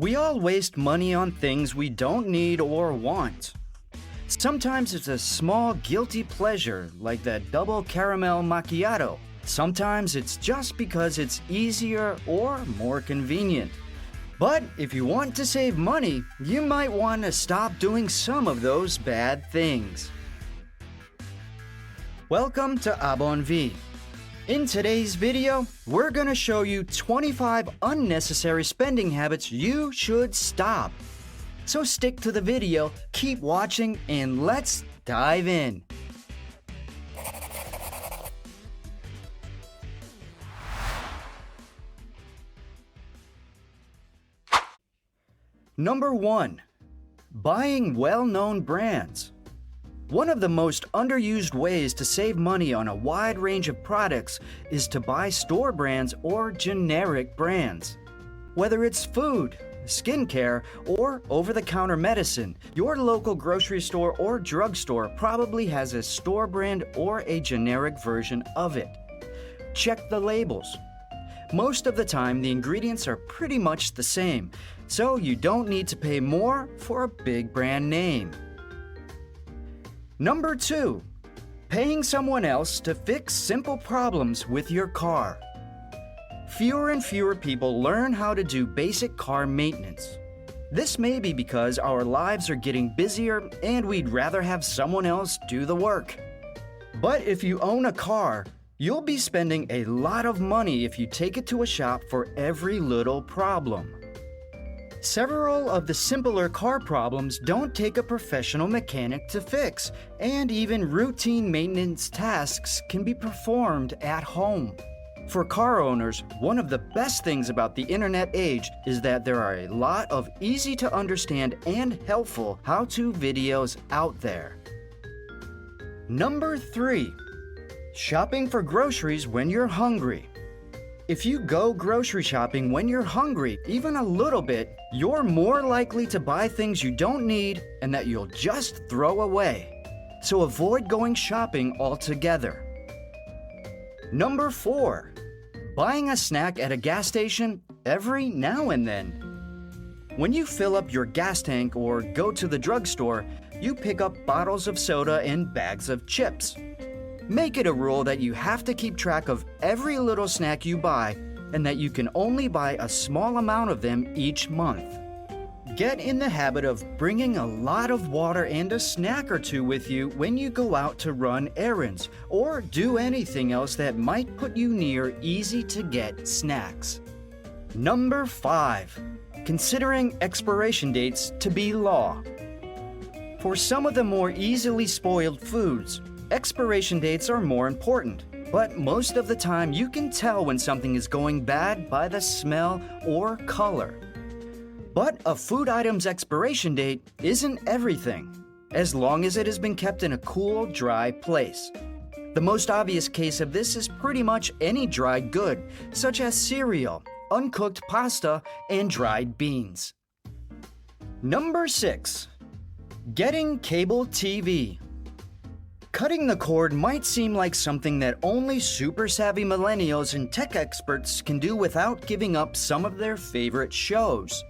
We all waste money on things we don't need or want. Sometimes it's a small guilty pleasure like that double caramel macchiato. Sometimes it's just because it's easier or more convenient. But if you want to save money, you might want to stop doing some of those bad things. Welcome to Abon V. In today's video, we're going to show you 25 unnecessary spending habits you should stop. So stick to the video, keep watching, and let's dive in. Number 1. Buying well-known brands. One of the most underused ways to save money on a wide range of products is to buy store brands or generic brands. Whether it's food, skincare, or over-the-counter medicine, your local grocery store or drugstore probably has a store brand or a generic version of it. Check the labels. Most of the time, the ingredients are pretty much the same, so you don't need to pay more for a big brand name. Number 2. Paying someone else to fix simple problems with your car. Fewer and fewer people learn how to do basic car maintenance. This may be because our lives are getting busier and we'd rather have someone else do the work. But if you own a car, you'll be spending a lot of money if you take it to a shop for every little problem. Several of the simpler car problems don't take a professional mechanic to fix, and even routine maintenance tasks can be performed at home. For car owners, one of the best things about the internet age is that there are a lot of easy to understand and helpful how-to videos out there. Number 3. Shopping for groceries when you're hungry. If you go grocery shopping when you're hungry, even a little bit, you're more likely to buy things you don't need and that you'll just throw away. So avoid going shopping altogether. Number 4. Buying a snack at a gas station every now and then. When you fill up your gas tank or go to the drugstore, you pick up bottles of soda and bags of chips. Make it a rule that you have to keep track of every little snack you buy and that you can only buy a small amount of them each month. Get in the habit of bringing a lot of water and a snack or two with you when you go out to run errands or do anything else that might put you near easy-to-get snacks. Number 5. Considering expiration dates to be law. For some of the more easily spoiled foods, expiration dates are more important, but most of the time you can tell when something is going bad by the smell or color. But a food item's expiration date isn't everything, as long as it has been kept in a cool, dry place. The most obvious case of this is pretty much any dry good, such as cereal, uncooked pasta, and dried beans. Number 6. Getting cable TV. Cutting the cord might seem like something that only super savvy millennials and tech experts can do without giving up some of their favorite shows.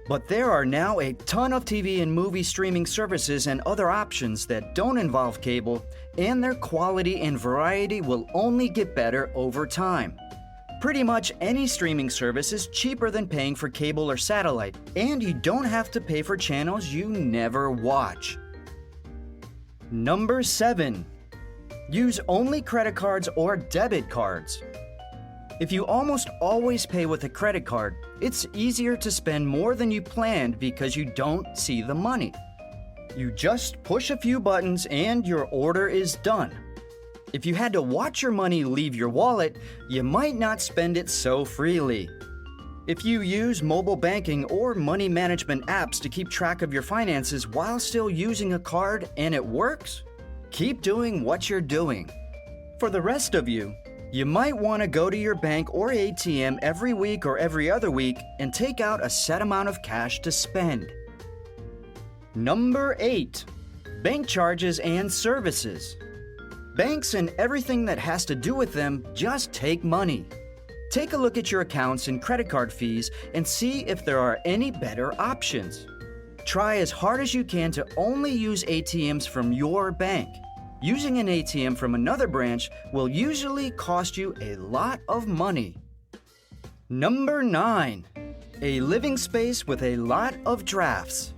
But there are now a ton of TV and movie streaming services and other options that don't involve cable, and their quality and variety will only get better over time. Pretty much any streaming service is cheaper than paying for cable or satellite, and you don't have to pay for channels you never watch. Number 7. Use only credit cards or debit cards. If you almost always pay with a credit card, it's easier to spend more than you planned because you don't see the money. You just push a few buttons and your order is done. If you had to watch your money leave your wallet, you might not spend it so freely. If you use mobile banking or money management apps to keep track of your finances while still using a card and it works, keep doing what you're doing. For the rest of you, you might want to go to your bank or ATM every week or every other week and take out a set amount of cash to spend. Number 8. Bank charges and services. Banks and everything that has to do with them just take money. Take a look at your accounts and credit card fees and see if there are any better options. Try as hard as you can to only use ATMs from your bank. Using an ATM from another branch will usually cost you a lot of money. Number 9. A living space with a lot of drafts.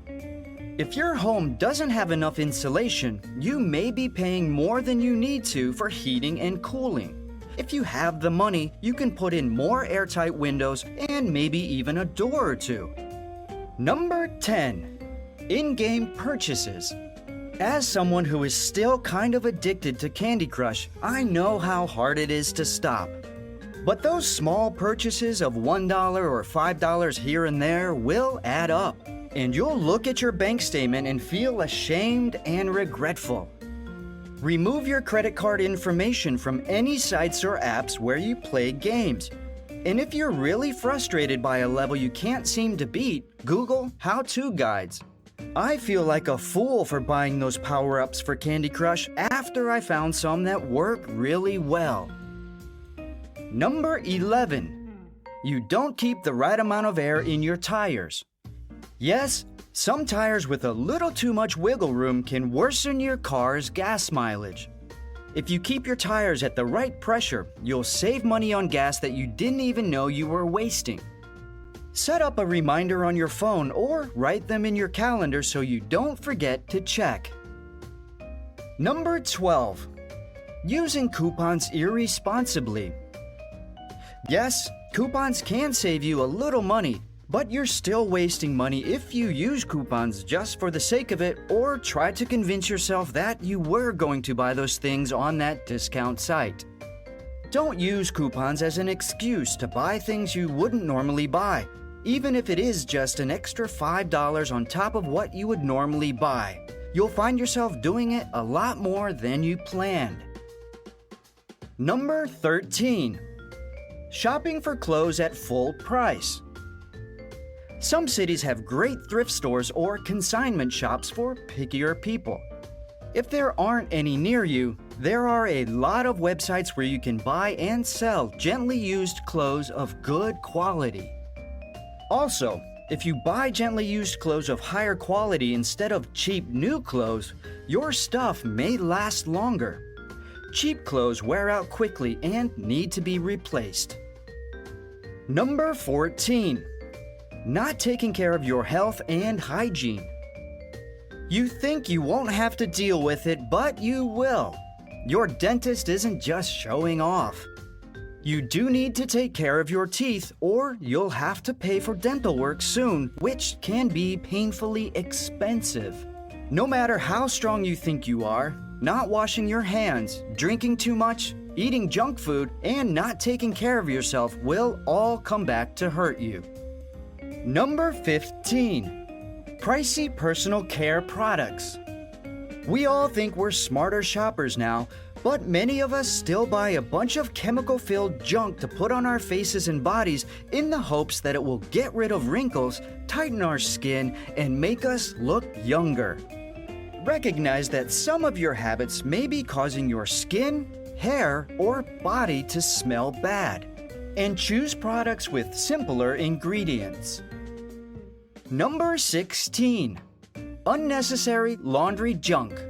If your home doesn't have enough insulation, you may be paying more than you need to for heating and cooling. If you have the money, you can put in more airtight windows and maybe even a door or two. Number 10. In-game purchases. As someone who is still kind of addicted to Candy Crush, I know how hard it is to stop. But those small purchases of $1 or $5 here and there will add up, and you'll look at your bank statement and feel ashamed and regretful. Remove your credit card information from any sites or apps where you play games. And if you're really frustrated by a level you can't seem to beat, Google how-to guides. I feel like a fool for buying those power-ups for Candy Crush after I found some that work really well. Number 11. You don't keep the right amount of air in your tires. Yes, some tires with a little too much wiggle room can worsen your car's gas mileage. If you keep your tires at the right pressure, you'll save money on gas that you didn't even know you were wasting. Set up a reminder on your phone or write them in your calendar so you don't forget to check. Number 12. Using coupons irresponsibly. Yes, coupons can save you a little money, but you're still wasting money if you use coupons just for the sake of it or try to convince yourself that you were going to buy those things on that discount site. Don't use coupons as an excuse to buy things you wouldn't normally buy, even if it is just an extra $5 on top of what you would normally buy. You'll find yourself doing it a lot more than you planned. Number 13. Shopping for clothes at full price. Some cities have great thrift stores or consignment shops for pickier people. If there aren't any near you, there are a lot of websites where you can buy and sell gently used clothes of good quality. Also, if you buy gently used clothes of higher quality instead of cheap new clothes, your stuff may last longer. Cheap clothes wear out quickly and need to be replaced. Number 14. Not taking care of your health and hygiene. You think you won't have to deal with it, but you will. Your dentist isn't just showing off. You do need to take care of your teeth, or you'll have to pay for dental work soon, which can be painfully expensive. No matter how strong you think you are, not washing your hands, drinking too much, eating junk food, and not taking care of yourself will all come back to hurt you. Number 15. Pricey personal care products. We all think we're smarter shoppers now, but many of us still buy a bunch of chemical-filled junk to put on our faces and bodies in the hopes that it will get rid of wrinkles, tighten our skin, and make us look younger. Recognize that some of your habits may be causing your skin, hair, or body to smell bad, and choose products with simpler ingredients. Number 16. Unnecessary laundry junk.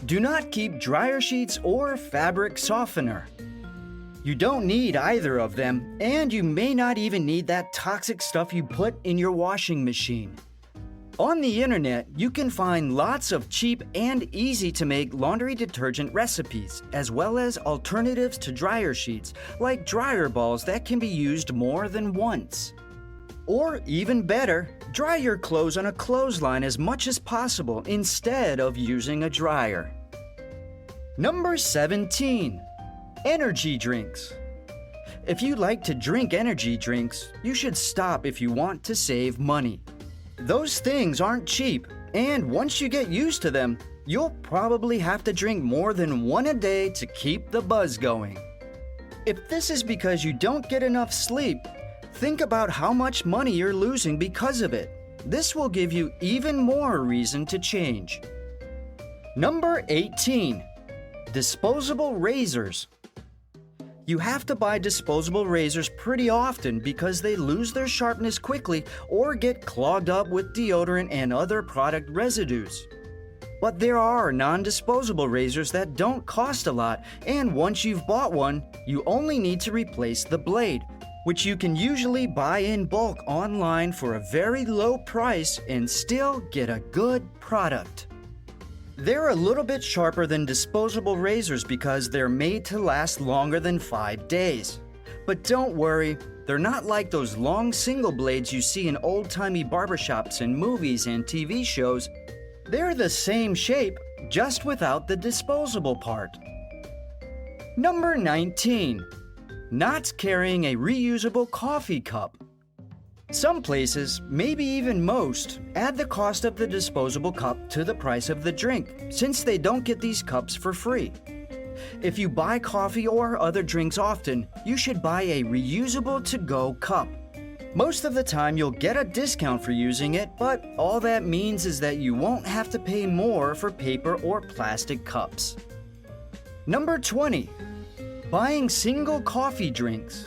Do not keep dryer sheets or fabric softener. You don't need either of them, and you may not even need that toxic stuff you put in your washing machine. On the internet, you can find lots of cheap and easy-to-make laundry detergent recipes, as well as alternatives to dryer sheets, like dryer balls that can be used more than once. Or even better, dry your clothes on a clothesline as much as possible instead of using a dryer. Number 17. Energy drinks. If you like to drink energy drinks, you should stop if you want to save money. Those things aren't cheap, and once you get used to them, you'll probably have to drink more than one a day to keep the buzz going. If this is because you don't get enough sleep, think about how much money you're losing because of it. This will give you even more reason to change. Number 18. Disposable razors. You have to buy disposable razors pretty often because they lose their sharpness quickly or get clogged up with deodorant and other product residues. But there are non-disposable razors that don't cost a lot, and once you've bought one, you only need to replace the blade, which you can usually buy in bulk online for a very low price and still get a good product. They're a little bit sharper than disposable razors because they're made to last longer than 5 days. But don't worry, they're not like those long single blades you see in old-timey barbershops and movies and TV shows. They're the same shape, just without the disposable part. Number 19. Not carrying a reusable coffee cup. Some places, maybe even most, add the cost of the disposable cup to the price of the drink, since they don't get these cups for free. If you buy coffee or other drinks often, you should buy a reusable to-go cup. Most of the time you'll get a discount for using it, but all that means is that you won't have to pay more for paper or plastic cups. Number 20. Buying single coffee drinks.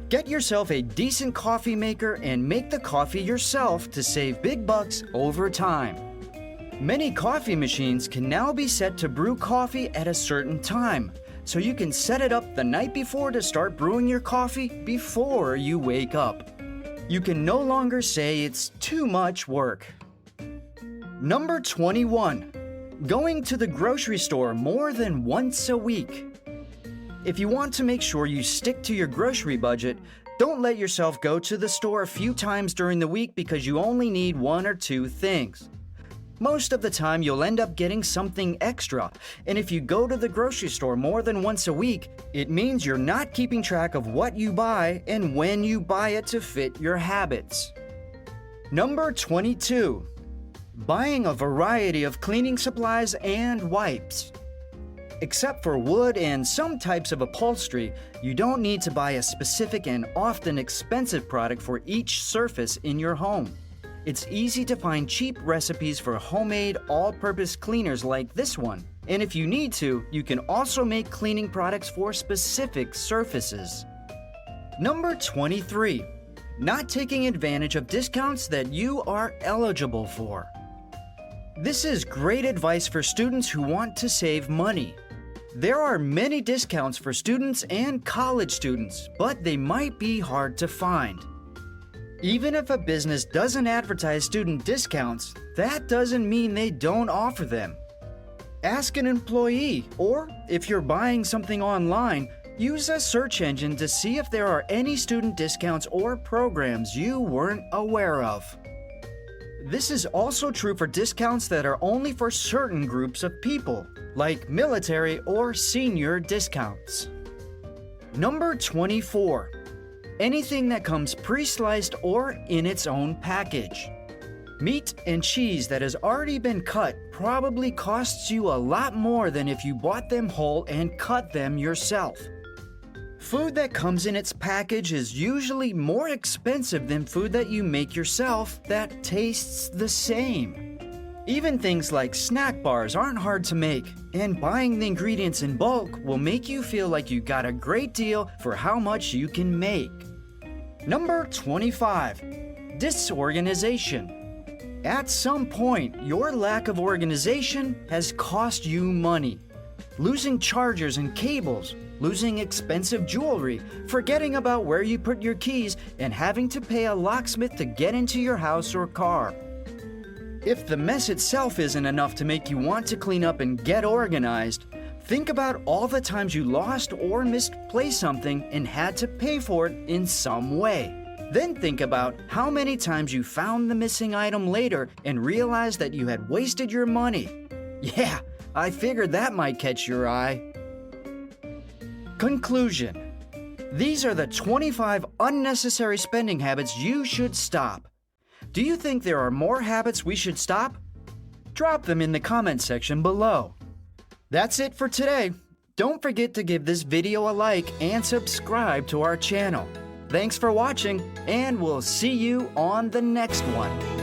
Get yourself a decent coffee maker and make the coffee yourself to save big bucks over time. Many coffee machines can now be set to brew coffee at a certain time, so you can set it up the night before to start brewing your coffee before you wake up. You can no longer say it's too much work. Number 21. Going to the grocery store more than once a week. If you want to make sure you stick to your grocery budget, don't let yourself go to the store a few times during the week because you only need 1 or 2 things. Most of the time, you'll end up getting something extra, and if you go to the grocery store more than once a week, it means you're not keeping track of what you buy and when you buy it to fit your habits. Number 22. Buying a variety of cleaning supplies and wipes. Except for wood and some types of upholstery, you don't need to buy a specific and often expensive product for each surface in your home. It's easy to find cheap recipes for homemade all-purpose cleaners like this one. And if you need to, you can also make cleaning products for specific surfaces. Number 23. Not taking advantage of discounts that you are eligible for. This is great advice for students who want to save money. There are many discounts for students and college students, but they might be hard to find. Even if a business doesn't advertise student discounts, that doesn't mean they don't offer them. Ask an employee, or if you're buying something online, use a search engine to see if there are any student discounts or programs you weren't aware of. This is also true for discounts that are only for certain groups of people, like military or senior discounts. Number 24. Anything that comes pre-sliced or in its own package. Meat and cheese that has already been cut probably costs you a lot more than if you bought them whole and cut them yourself. Food that comes in its package is usually more expensive than food that you make yourself that tastes the same. Even things like snack bars aren't hard to make, and buying the ingredients in bulk will make you feel like you got a great deal for how much you can make. Number 25. Disorganization. At some point, your lack of organization has cost you money. Losing chargers and cables, losing expensive jewelry, forgetting about where you put your keys, and having to pay a locksmith to get into your house or car. If the mess itself isn't enough to make you want to clean up and get organized, think about all the times you lost or misplaced something and had to pay for it in some way. Then think about how many times you found the missing item later and realized that you had wasted your money. Yeah, I figured that might catch your eye. Conclusion. These are the 25 unnecessary spending habits you should stop. Do you think there are more habits we should stop? Drop them in the comment section below. That's it for today. Don't forget to give this video a like and subscribe to our channel. Thanks for watching, and we'll see you on the next one.